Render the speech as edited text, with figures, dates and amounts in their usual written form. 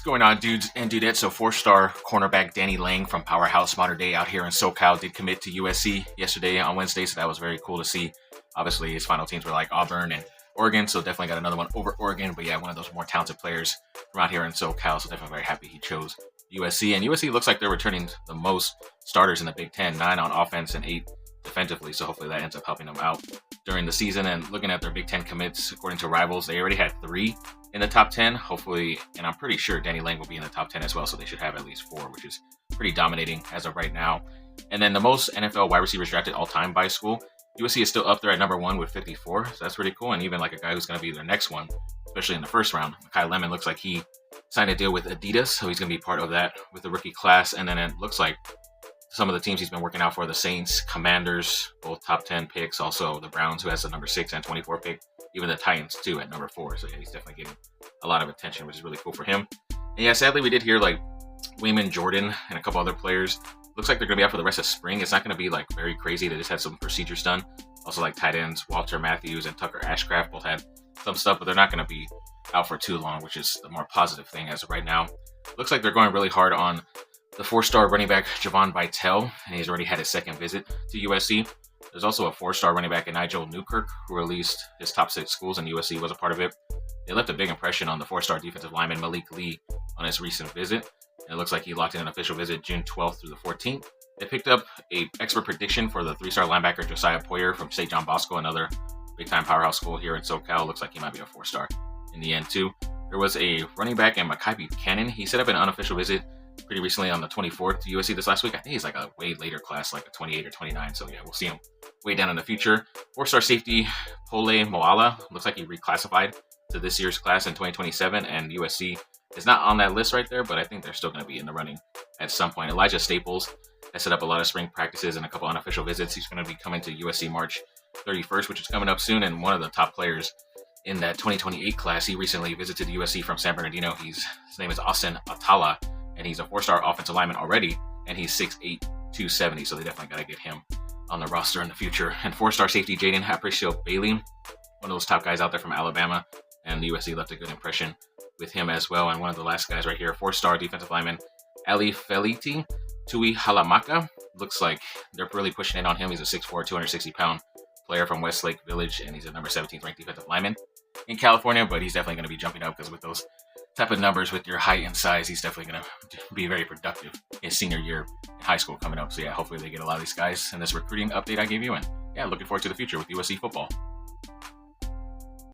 What's going on, dudes and dudettes? So four-star cornerback Danny Lang from Powerhouse Modern Day out here in SoCal did commit to USC yesterday on Wednesday, so that was very cool to see. Obviously, his final teams were like Auburn and Oregon, so definitely got another one over Oregon. But yeah, one of those more talented players from out here in SoCal, so definitely very happy he chose USC. And USC looks like they're returning the most starters in the Big Ten, 9 on offense and 8 defensively, so hopefully that ends up helping them out during the season. And looking at their Big Ten commits, according to Rivals, they already had 3 in the top 10, hopefully, and I'm pretty sure Danny Lang will be in the top 10 as well, so they should have at least 4, which is pretty dominating as of right now. And then the most NFL wide receivers drafted all time by school, USC is still up there at number 1 with 54, so that's pretty cool. And even like a guy who's going to be their next one, especially in the first round, Kyle Lemon, looks like he signed a deal with Adidas, so he's going to be part of that with the rookie class. And then it looks like some of the teams he's been working out for, the Saints, Commanders, both top 10 picks, also the Browns, who has the number 6 and 24 pick, even the Titans too at number 4. So yeah, he's definitely getting a lot of attention, which is really cool for him. And yeah, sadly we did hear like Wayman Jordan and a couple other players. Looks like they're going to be out for the rest of spring. It's not going to be like very crazy. They just had some procedures done. Also like tight ends, Walter Matthews and Tucker Ashcraft both had some stuff, but they're not going to be out for too long, which is the more positive thing as of right now. Looks like they're going really hard on the 4-star running back Javon Vitale, and he's already had his second visit to USC. There's also a 4-star running back in Nigel Newkirk, who released his top 6 schools, and USC was a part of it. They left a big impression on the 4-star defensive lineman Malik Lee on his recent visit. And it looks like he locked in an official visit June 12th through the 14th. They picked up a expert prediction for the 3-star linebacker Josiah Poyer from St. John Bosco, another big-time powerhouse school here in SoCal. Looks like he might be a 4-star in the end too. There was a running back in Mekhi Buchanan. He set up an unofficial visit pretty recently on the 24th to USC this last week. I think he's like a way later class, like a 28 or 29. So yeah, we'll see him way down in the future. 4-star safety Pole Moala looks like he reclassified to this year's class in 2027, and USC is not on that list right there, but I think they're still going to be in the running at some point. Elijah Staples has set up a lot of spring practices and a couple unofficial visits. He's going to be coming to USC March 31st, which is coming up soon, and one of the top players in that 2028 class. He recently visited USC from San Bernardino. His name is Austin Atala, and he's a 4-star offensive lineman already, and he's 6'8", 270, so they definitely got to get him on the roster in the future. And 4-star safety Jaden Aparicio Bailey, one of those top guys out there from Alabama, and USC left a good impression with him as well. And one of the last guys right here, 4-star defensive lineman Ali Feliti Tui Halamaka. Looks like they're really pushing in on him. He's a 6'4", 260-pound player from Westlake Village, and he's a number 17th ranked defensive lineman in California, but he's definitely going to be jumping up because with those type of numbers, with your height and size, he's definitely going to be very productive in his senior year in high school coming up. So yeah, hopefully they get a lot of these guys in this recruiting update I gave you, and yeah, looking forward to the future with USC football.